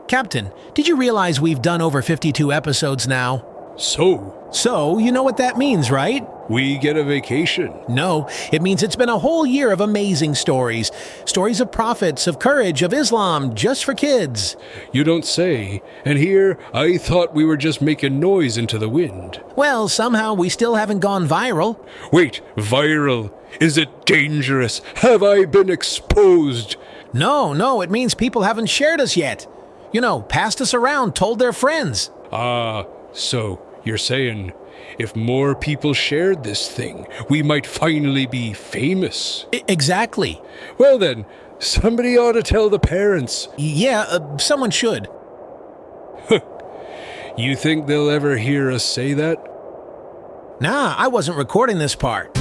Captain, did you realize we've done over 52 episodes now? So, you know what that means, right? We get a vacation. No, it means it's been a whole year of amazing stories. Stories of prophets, of courage, of Islam, just for kids. You don't say. And here, I thought we were just making noise into the wind. Well, somehow we still haven't gone viral. Wait, viral? Is it dangerous? Have I been exposed? No, it means people haven't shared us yet. You know, passed us around, told their friends. So you're saying if more people shared this thing, we might finally be famous? Exactly. Well then, somebody ought to tell the parents. Yeah, someone should. You think they'll ever hear us say that? Nah, I wasn't recording this part.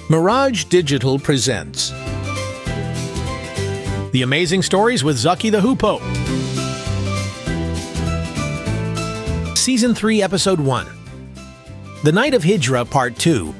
Mirage Digital presents The Amazing Stories with Zaki the Hoopoe. Season 3, Episode 1. The Night of Hijrah, Part 2.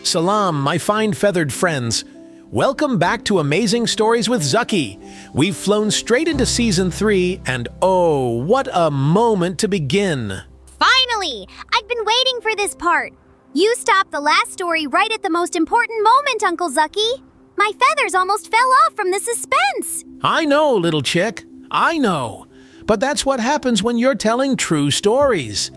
Salam, my fine feathered friends. Welcome back to Amazing Stories with Zaki. We've flown straight into Season 3, and oh, what a moment to begin. Finally! I've been waiting for this part. You stopped the last story right at the most important moment, Uncle Zaki. My feathers almost fell off from the suspense. I know, little chick. I know. But that's what happens when you're telling true stories.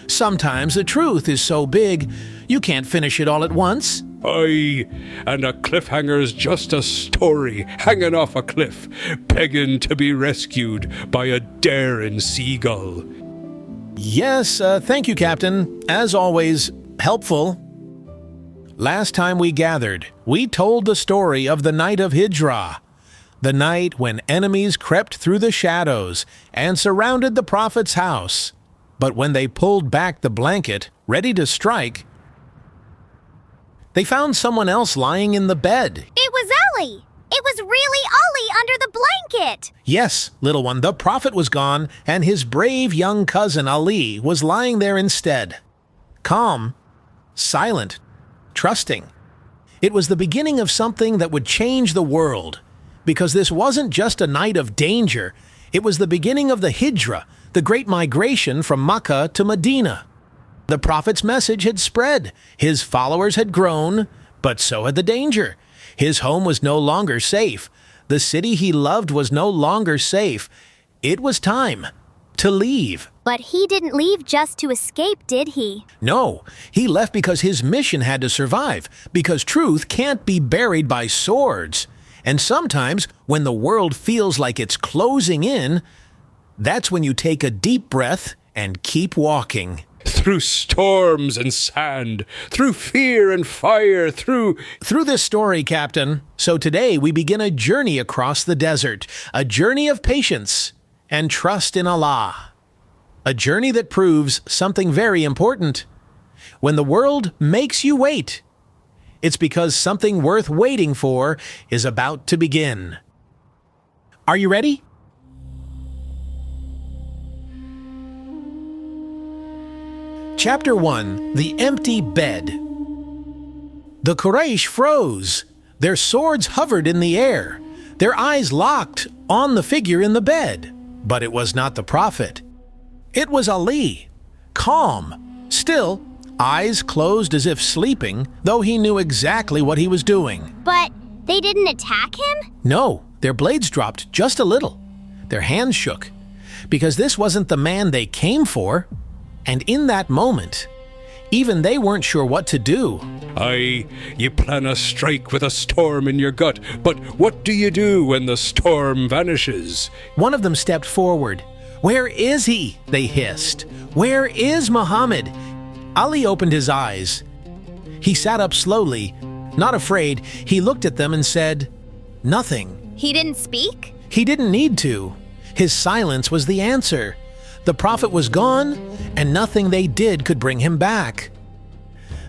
Sometimes the truth is so big, you can't finish it all at once. Aye, and a cliffhanger's just a story hanging off a cliff, begging to be rescued by a daring seagull. Yes, thank you, Captain. As always, helpful. Last time we gathered, we told the story of the night of Hijrah, the night when enemies crept through the shadows and surrounded the prophet's house. But when they pulled back the blanket, ready to strike, they found someone else lying in the bed. It was Ollie. It was really Ollie under the blanket. Yes, little one, the prophet was gone, and his brave young cousin Ali was lying there instead. Calm, silent, trusting. It was the beginning of something that would change the world, because this wasn't just a night of danger. It was the beginning of the Hijrah, the great migration from Makkah to Medina. The prophet's message had spread, his followers had grown, but so had the danger. His home was no longer safe. The city he loved was no longer safe. It was time to leave. But he didn't leave just to escape, did he? No, he left because his mission had to survive, because truth can't be buried by swords. And sometimes, when the world feels like it's closing in, that's when you take a deep breath and keep walking. Through storms and sand, through fear and fire, through this story, Captain. So today we begin a journey across the desert, a journey of patience and trust in Allah. A journey that proves something very important. When the world makes you wait, it's because something worth waiting for is about to begin. Are you ready? Chapter 1, The Empty Bed. The Quraysh froze. Their swords hovered in the air. Their eyes locked on the figure in the bed. But it was not the prophet. It was Ali, calm, still, eyes closed as if sleeping, though he knew exactly what he was doing. But they didn't attack him? No, their blades dropped just a little. Their hands shook, because this wasn't the man they came for. And in that moment, even they weren't sure what to do. Aye, you plan a strike with a storm in your gut, but what do you do when the storm vanishes? One of them stepped forward. "Where is he?" they hissed. "Where is Muhammad?" Ali opened his eyes. He sat up slowly. Not afraid, he looked at them and said, "Nothing." He didn't speak? He didn't need to. His silence was the answer. The prophet was gone, and nothing they did could bring him back.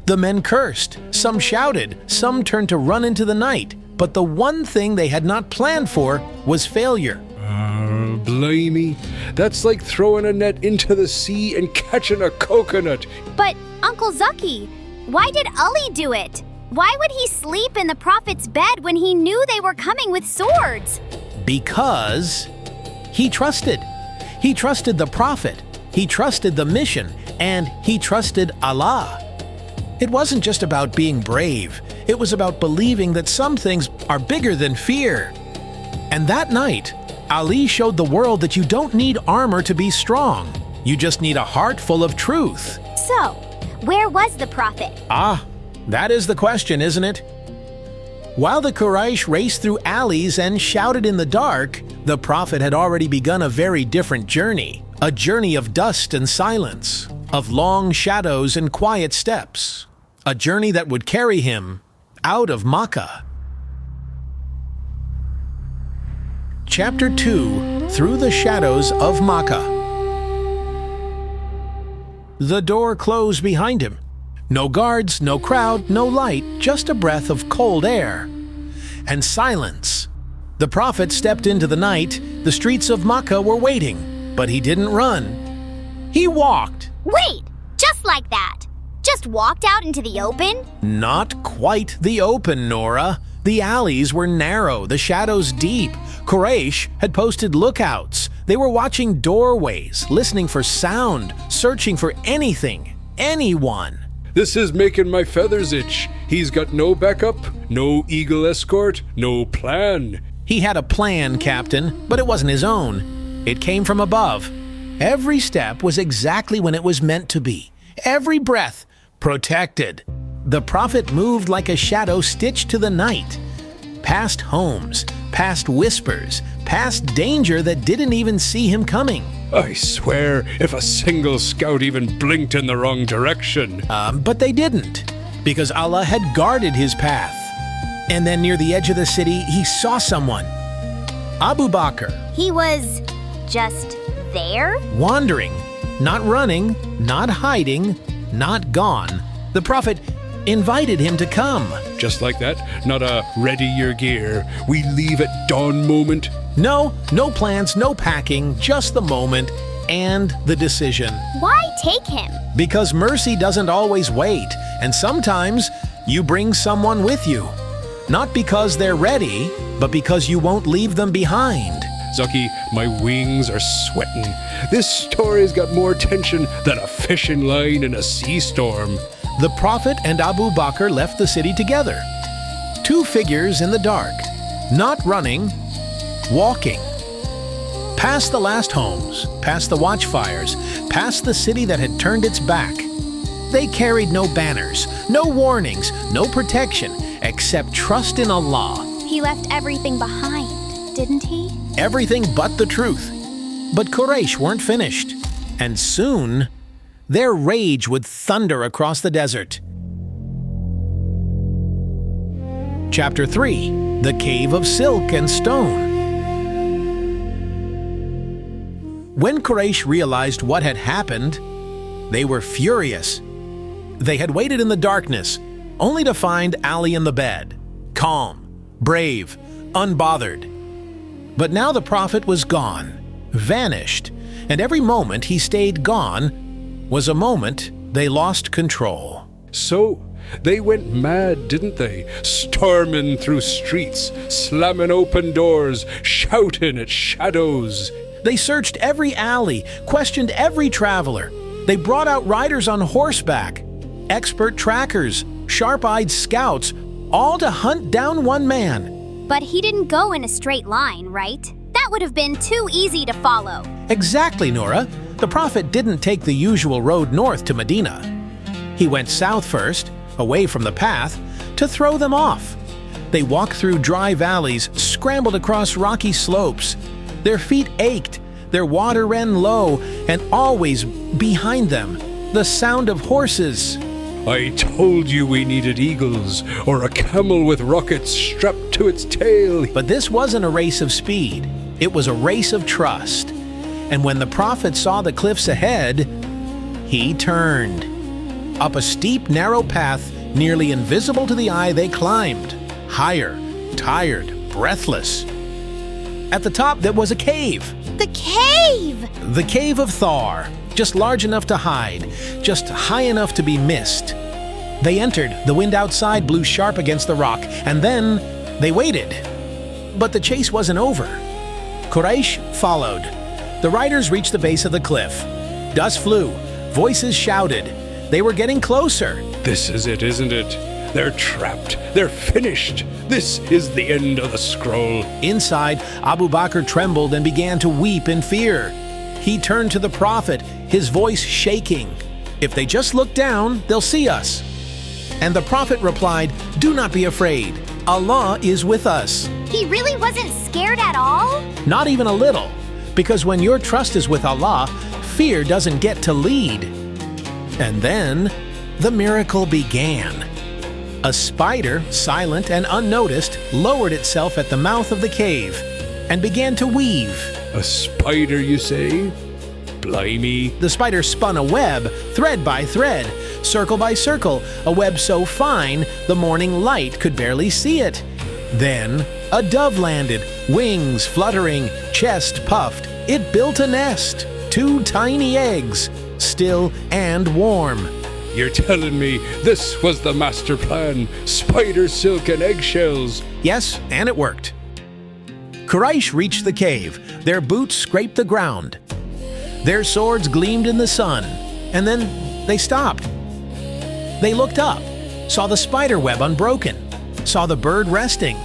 The men cursed, some shouted, some turned to run into the night, but the one thing they had not planned for was failure. Blimey, that's like throwing a net into the sea and catching a coconut. But, Uncle Zaki, why did Ali do it? Why would he sleep in the prophet's bed when he knew they were coming with swords? Because he trusted. He trusted the prophet, he trusted the mission, and he trusted Allah. It wasn't just about being brave. It was about believing that some things are bigger than fear. And that night, Ali showed the world that you don't need armor to be strong. You just need a heart full of truth. So, where was the prophet? That is the question, isn't it? While the Quraysh raced through alleys and shouted in the dark, the prophet had already begun a very different journey. A journey of dust and silence, of long shadows and quiet steps. A journey that would carry him out of Makkah. Chapter 2, Through the Shadows of Makkah. The door closed behind him. No guards, no crowd, no light, just a breath of cold air. And silence. The prophet stepped into the night. The streets of Makkah were waiting, but he didn't run. He walked. Wait, just like that? Just walked out into the open? Not quite the open, Noora. The alleys were narrow, the shadows deep. Quraysh had posted lookouts. They were watching doorways, listening for sound, searching for anything, anyone. This is making my feathers itch. He's got no backup, no eagle escort, no plan. He had a plan, Captain, but it wasn't his own. It came from above. Every step was exactly when it was meant to be. Every breath, protected. The prophet moved like a shadow stitched to the night. Past homes, past whispers, past danger that didn't even see him coming. I swear, if a single scout even blinked in the wrong direction. But they didn't, because Allah had guarded his path. And then near the edge of the city, he saw someone. Abu Bakr. He was just there? Wandering, not running, not hiding, not gone. The prophet invited him to come. Just like that? Not a ready your gear, we leave at dawn moment? No plans, no packing, just the moment and the decision. Why take him? Because mercy doesn't always wait, and sometimes you bring someone with you. Not because they're ready, but because you won't leave them behind. Zaki, my wings are sweating. This story's got more tension than a fishing line in a sea storm. The prophet and Abu Bakr left the city together. Two figures in the dark, not running, walking. Past the last homes, past the watchfires, past the city that had turned its back. They carried no banners, no warnings, no protection, except trust in Allah. He left everything behind, didn't he? Everything but the truth. But Quraysh weren't finished, and soon their rage would thunder across the desert. Chapter 3, The Cave of Silk and Stone. When Quraysh realized what had happened, they were furious. They had waited in the darkness, only to find Ali in the bed, calm, brave, unbothered. But now the prophet was gone, vanished, and every moment he stayed gone was a moment they lost control. So, they went mad, didn't they? Storming through streets, slamming open doors, shouting at shadows. They searched every alley, questioned every traveler. They brought out riders on horseback, expert trackers, sharp-eyed scouts, all to hunt down one man. But he didn't go in a straight line, right? That would have been too easy to follow. Exactly, Noora. The prophet didn't take the usual road north to Medina. He went south first, away from the path, to throw them off. They walked through dry valleys, scrambled across rocky slopes. Their feet ached, their water ran low, and always behind them, the sound of horses. I told you we needed eagles, or a camel with rockets strapped to its tail. But this wasn't a race of speed. It was a race of trust. And when the prophet saw the cliffs ahead, he turned. Up a steep, narrow path, nearly invisible to the eye, they climbed. Higher, tired, breathless. At the top, there was a cave. The cave! The Cave of Thar. Just large enough to hide, just high enough to be missed. They entered, the wind outside blew sharp against the rock, and then they waited. But the chase wasn't over. Quraysh followed. The riders reached the base of the cliff. Dust flew, voices shouted. They were getting closer. This is it, isn't it? They're trapped. They're finished. This is the end of the scroll. Inside, Abu Bakr trembled and began to weep in fear. He turned to the Prophet, his voice shaking. If they just look down, they'll see us. And the Prophet replied, "Do not be afraid. Allah is with us." He really wasn't scared at all? Not even a little. Because when your trust is with Allah, fear doesn't get to lead. And then, the miracle began. A spider, silent and unnoticed, lowered itself at the mouth of the cave and began to weave. A spider, you say? Blimey. The spider spun a web, thread by thread, circle by circle, a web so fine the morning light could barely see it. Then a dove landed, wings fluttering, chest puffed. It built a nest, 2 tiny eggs, still and warm. You're telling me this was the master plan? Spider silk and eggshells? Yes, and it worked. Quraysh reached the cave. Their boots scraped the ground. Their swords gleamed in the sun, and then they stopped. They looked up, saw the spider web unbroken, saw the bird resting.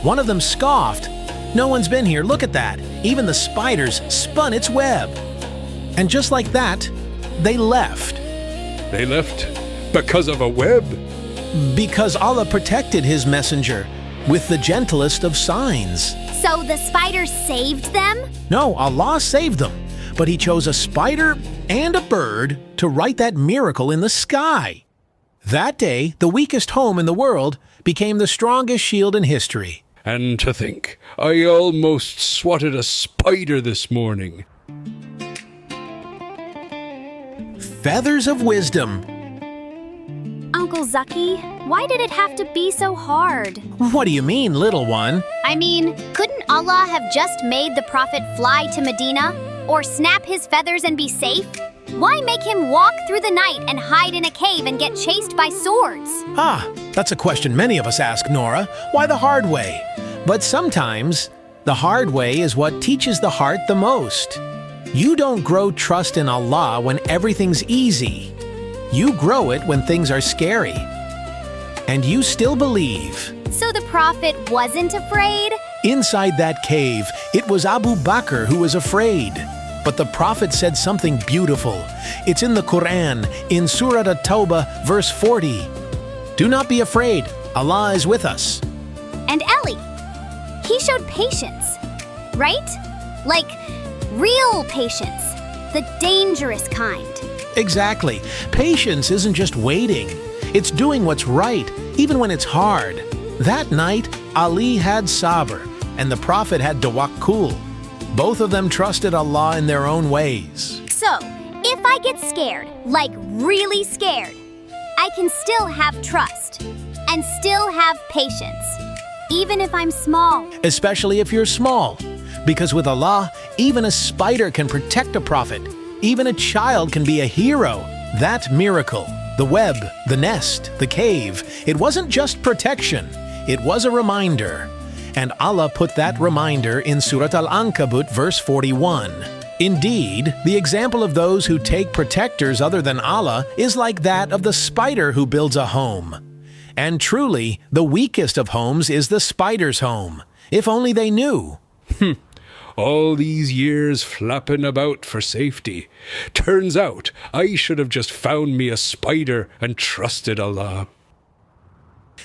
One of them scoffed. "No one's been here, look at that. Even the spiders spun its web." And just like that, they left. They left because of a web? Because Allah protected His messenger with the gentlest of signs. So the spiders saved them? No, Allah saved them, but He chose a spider and a bird to write that miracle in the sky. That day, the weakest home in the world became the strongest shield in history. And to think, I almost swatted a spider this morning. Feathers of wisdom. Uncle Zaki, why did it have to be so hard? What do you mean, little one? I mean, couldn't Allah have just made the Prophet fly to Medina? Or snap his feathers and be safe? Why make him walk through the night and hide in a cave and get chased by swords? That's a question many of us ask, Noora. Why the hard way? But sometimes, the hard way is what teaches the heart the most. You don't grow trust in Allah when everything's easy. You grow it when things are scary. And you still believe. So the Prophet wasn't afraid? Inside that cave, it was Abu Bakr who was afraid. But the Prophet said something beautiful. It's in the Qur'an, in Surah At-Tawbah, verse 40. "Do not be afraid, Allah is with us." And Ellie, he showed patience, right? Like real patience, the dangerous kind. Exactly. Patience isn't just waiting. It's doing what's right, even when it's hard. That night, Ali had sabr, and the Prophet had tawakkul. Both of them trusted Allah in their own ways. So, if I get scared, like really scared, I can still have trust and still have patience, even if I'm small. Especially if you're small. Because with Allah, even a spider can protect a prophet. Even a child can be a hero. That miracle, the web, the nest, the cave, it wasn't just protection. It was a reminder. And Allah put that reminder in Surah Al-Ankabut, verse 41. Indeed, the example of those who take protectors other than Allah is like that of the spider who builds a home. And truly, the weakest of homes is the spider's home. If only they knew. All these years flapping about for safety. Turns out I should have just found me a spider and trusted Allah.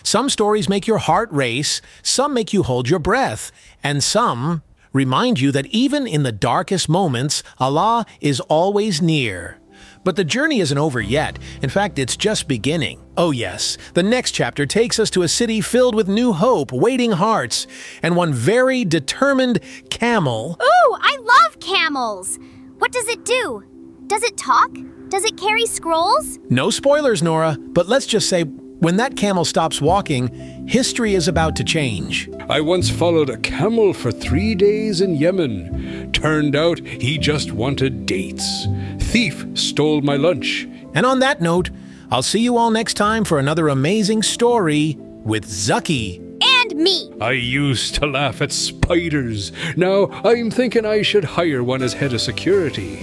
Some stories make your heart race, some make you hold your breath, and some remind you that even in the darkest moments, Allah is always near. But the journey isn't over yet. In fact, it's just beginning. Oh yes, the next chapter takes us to a city filled with new hope, waiting hearts, and one very determined camel. Ooh, I love camels! What does it do? Does it talk? Does it carry scrolls? No spoilers, Noora, but let's just say, when that camel stops walking, history is about to change. I once followed a camel for 3 days in Yemen. Turned out he just wanted dates. Thief stole my lunch. And on that note, I'll see you all next time for another amazing story with Zaki. And me. I used to laugh at spiders. Now I'm thinking I should hire one as head of security.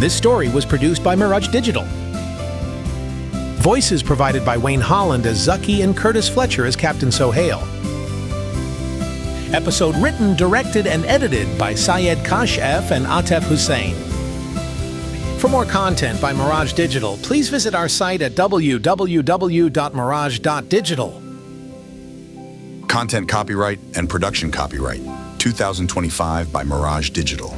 This story was produced by Mirage Digital. Voices provided by Wayne Holland as Zaki and Curtis Fletcher as Captain Suhail. Episode written, directed, and edited by Syed Kashef and Atef Hussain. For more content by Mirage Digital, please visit our site at www.mirage.digital. Content copyright and production copyright 2025 by Mirage Digital.